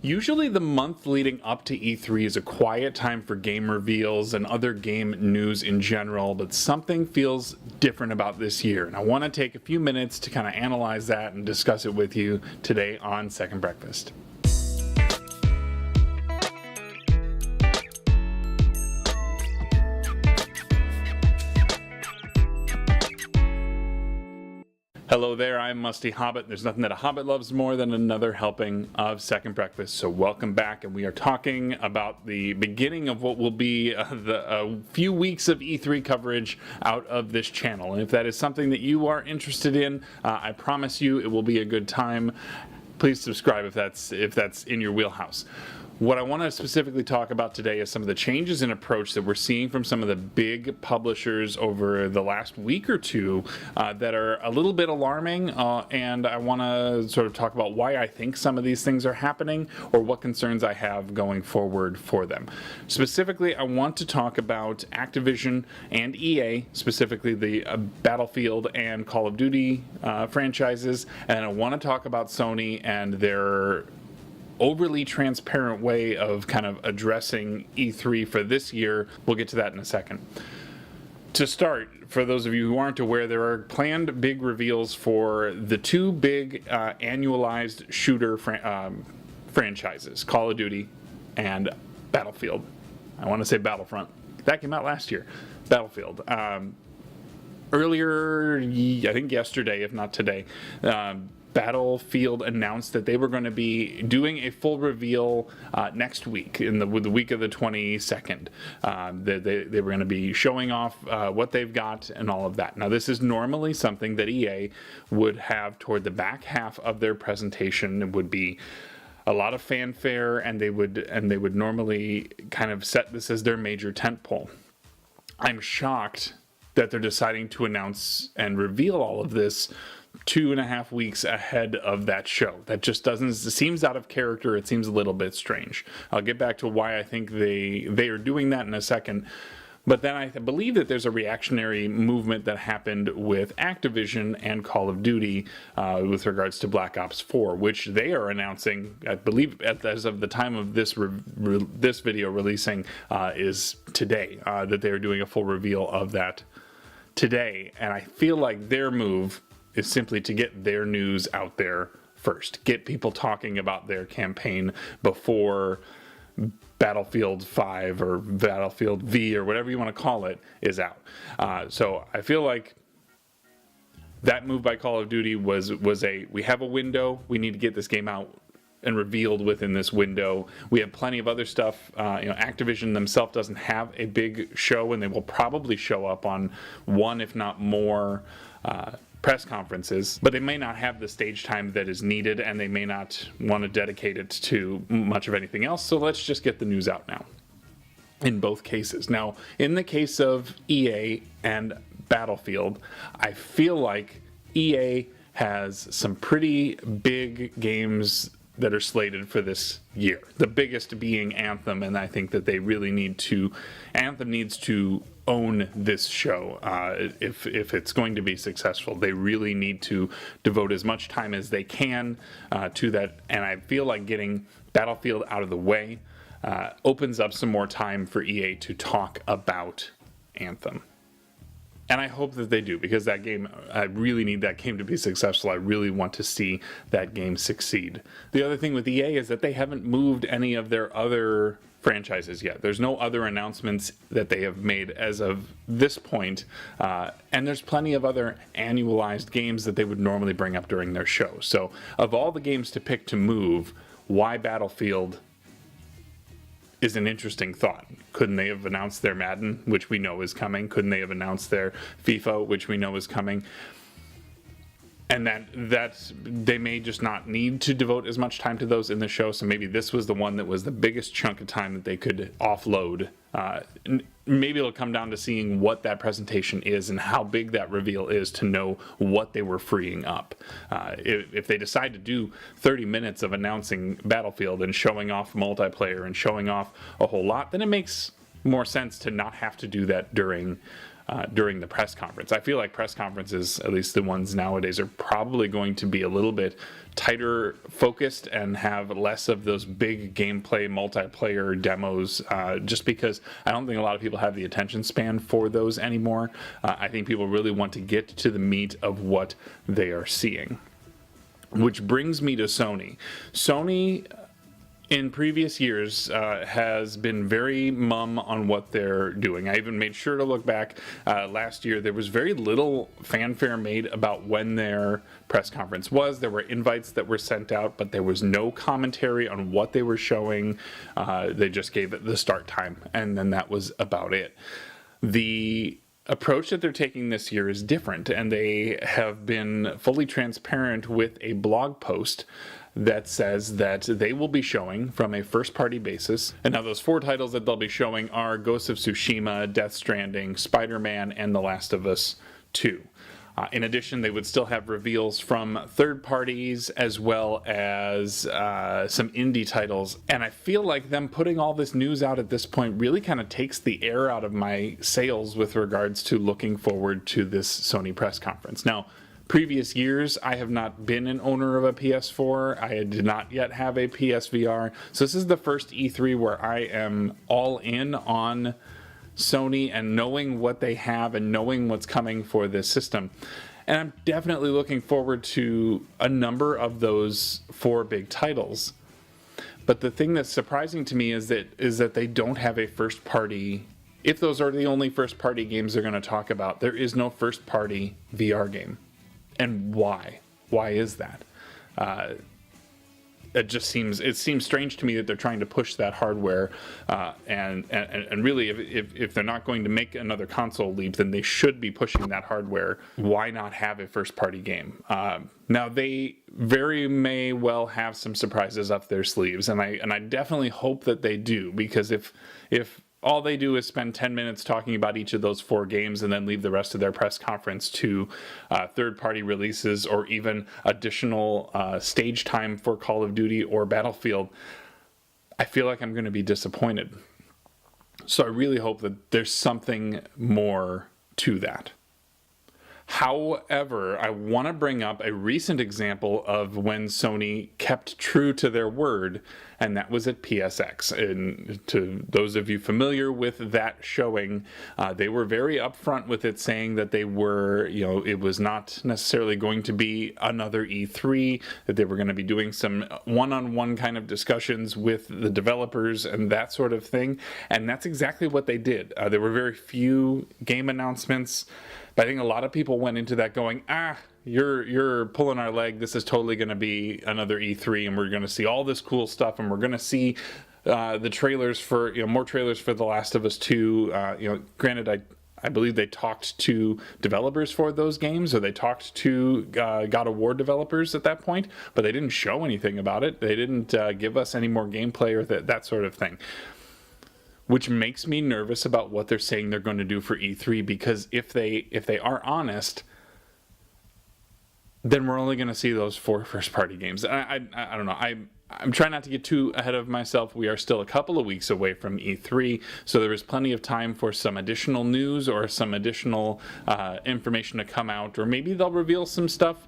Usually the month leading up to E3 is a quiet time for game reveals and other game news in general, but something feels different about this year, and I want to take a few minutes to kind of analyze that and discuss it with you today on Second Breakfast. Hello there, I'm Musty Hobbit. There's nothing that a Hobbit loves more than another helping of Second Breakfast. So welcome back, and we are talking about the beginning of what will be a few weeks of E3 coverage out of this channel. And if that is something that you are interested in, I promise you it will be a good time. Please subscribe if that's in your wheelhouse. What I want to specifically talk about today is some of the changes in approach that we're seeing from some of the big publishers over the last week or two that are a little bit alarming, and I want to sort of talk about why I think some of these things are happening or what concerns I have going forward for them. Specifically, I want to talk about Activision and EA, specifically the Battlefield and Call of Duty franchises, and I want to talk about Sony and their overly transparent way of kind of addressing E3 for this year. We'll get to that in a second. To start, for those of you who aren't aware, there are planned big reveals for the two big annualized shooter franchises, Call of Duty and Battlefield. I want to say Battlefront. That came out last year. Battlefield. Earlier, I think yesterday, if not today, Battlefield announced that they were going to be doing a full reveal next week, in the week of the 22nd. They were going to be showing off what they've got and all of that. Now, this is normally something that EA would have toward the back half of their presentation. It would be a lot of fanfare, and they would normally kind of set this as their major tentpole. I'm shocked that they're deciding to announce and reveal all of this 2.5 weeks ahead of that show. That just doesn't, it seems out of character. It seems a little bit strange. I'll get back to why I think they are doing that in a second. But then I believe that there's a reactionary movement that happened with Activision and Call of Duty with regards to Black Ops 4, which they are announcing, I believe as of the time of this video releasing, is today, that they are doing a full reveal of that today. And I feel like their move is simply to get their news out there first. Get people talking about their campaign before Battlefield 5 or Battlefield V or whatever you want to call it is out. So I feel like that move by Call of Duty was we have a window, we need to get this game out and revealed within this window. We have plenty of other stuff. Activision themselves doesn't have a big show, and they will probably show up on one, if not more, press conferences, but they may not have the stage time that is needed, and they may not want to dedicate it to much of anything else. So let's just get the news out now in both cases. Now, in the case of EA and Battlefield, I feel like EA has some pretty big games that are slated for this year. The biggest being Anthem, and I think that they really Anthem needs to own this show. If it's going to be successful, they really need to devote as much time as they can to that, and I feel like getting Battlefield out of the way opens up some more time for EA to talk about Anthem. And I hope that they do, because that game, I really need that game to be successful. I really want to see that game succeed. The other thing with EA is that they haven't moved any of their other franchises yet. There's no other announcements that they have made as of this point, and there's plenty of other annualized games that they would normally bring up during their show. So of all the games to pick to move, why Battlefield is an interesting thought. Couldn't they have announced their Madden, which we know is coming? Couldn't they have announced their FIFA, which we know is coming? And that they may just not need to devote as much time to those in the show, so maybe this was the one that was the biggest chunk of time that they could offload. Maybe it'll come down to seeing what that presentation is and how big that reveal is to know what they were freeing up. If they decide to do 30 minutes of announcing Battlefield and showing off multiplayer and showing off a whole lot, then it makes more sense to not have to do that during during the press conference. I feel like press conferences, at least the ones nowadays, are probably going to be a little bit tighter focused and have less of those big gameplay multiplayer demos, just because I don't think a lot of people have the attention span for those anymore. I think people really want to get to the meat of what they are seeing. Which brings me to Sony. Sony, in previous years, has been very mum on what they're doing. I even made sure to look back last year. There was very little fanfare made about when their press conference was. There were invites that were sent out, but there was no commentary on what they were showing. They just gave it the start time, and then that was about it. The approach that they're taking this year is different, and they have been fully transparent with a blog post that says that they will be showing from a first-party basis. And now those 4 titles that they'll be showing are Ghost of Tsushima, Death Stranding, Spider-Man, and The Last of Us 2. In addition, they would still have reveals from third parties as well as some indie titles. And I feel like them putting all this news out at this point really kind of takes the air out of my sails with regards to looking forward to this Sony press conference. Now, previous years, I have not been an owner of a PS4. I did not yet have a PSVR. So this is the first E3 where I am all in on Sony and knowing what they have and knowing what's coming for this system. And I'm definitely looking forward to a number of those 4 big titles. But the thing that's surprising to me is that they don't have a first party. If those are the only first party games they're going to talk about, there is no first party VR game. And why? Why is that? It seems strange to me that they're trying to push that hardware, and really, if they're not going to make another console leap, then they should be pushing that hardware. Why not have a first-party game? Now they very may well have some surprises up their sleeves, and I definitely hope that they do, because if all they do is spend 10 minutes talking about each of those 4 games and then leave the rest of their press conference to third-party releases or even additional stage time for Call of Duty or Battlefield, I feel like I'm going to be disappointed. So I really hope that there's something more to that. However, I want to bring up a recent example of when Sony kept true to their word, and that was at PSX. And to those of you familiar with that showing, they were very upfront with it, saying that they were, it was not necessarily going to be another E3, that they were going to be doing some one-on-one kind of discussions with the developers and that sort of thing. And that's exactly what they did. There were very few game announcements. But I think a lot of people went into that going, you're pulling our leg. This is totally going to be another E3, and we're going to see all this cool stuff, and we're going to see the trailers for, more trailers for The Last of Us 2. Granted, I believe they talked to developers for those games, or they talked to God of War developers at that point, but they didn't show anything about it. They didn't give us any more gameplay or that sort of thing. Which makes me nervous about what they're saying they're going to do for E3, because if they are honest, then we're only going to see those 4 first-party games. I don't know. I'm trying not to get too ahead of myself. We are still a couple of weeks away from E3, so there is plenty of time for some additional news or some additional information to come out, or maybe they'll reveal some stuff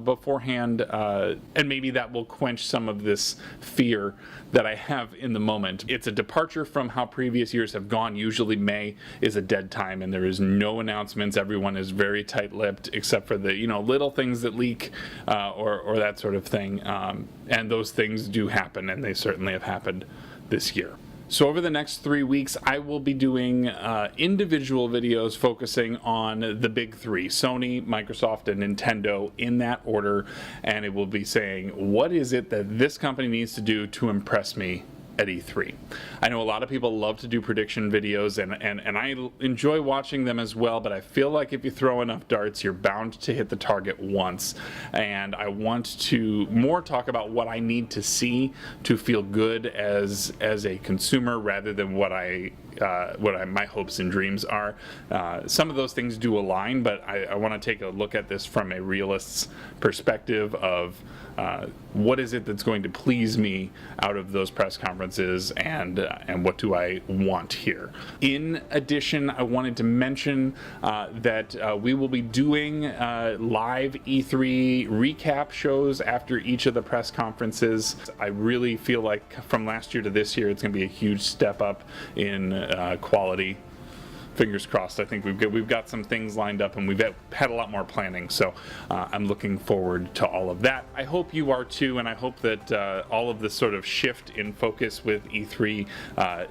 beforehand, and maybe that will quench some of this fear that I have in the moment. It's a departure from how previous years have gone. Usually May is a dead time, and there is no announcements. Everyone is very tight-lipped, except for the little things that leak or that sort of thing, and those things do happen, and they certainly have happened this year. So over the next 3 weeks, I will be doing individual videos focusing on the big 3, Sony, Microsoft, and Nintendo, in that order, and it will be saying, what is it that this company needs to do to impress me at E3. I know a lot of people love to do prediction videos, and I enjoy watching them as well, but I feel like if you throw enough darts, you're bound to hit the target once. And I want to more talk about what I need to see to feel good as a consumer, rather than what I my hopes and dreams are. Some of those things do align, but I want to take a look at this from a realist's perspective of what is it that's going to please me out of those press conferences, and what do I want here. In addition, I wanted to mention that we will be doing live E3 recap shows after each of the press conferences. I really feel like from last year to this year, it's going to be a huge step up in quality. Fingers crossed. I think we've got some things lined up, and we've had a lot more planning, so I'm looking forward to all of that. I hope you are too, and I hope that all of this sort of shift in focus with E3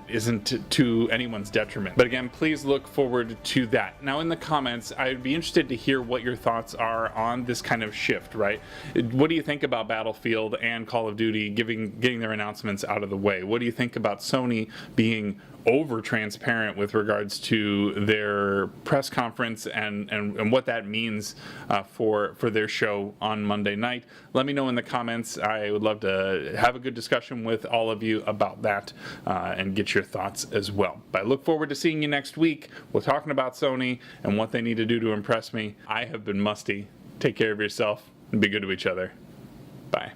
isn't to anyone's detriment. But again, please look forward to that. Now, in the comments, I'd be interested to hear what your thoughts are on this kind of shift, right? What do you think about Battlefield and Call of Duty getting their announcements out of the way? What do you think about Sony being over transparent with regards to their press conference and what that means for their show on Monday night? Let me know in the comments. I would love to have a good discussion with all of you about that and get your thoughts as well. But I look forward to seeing you next week. We're talking about Sony and what they need to do to impress me. I have been Musty. Take care of yourself and be good to each other. Bye.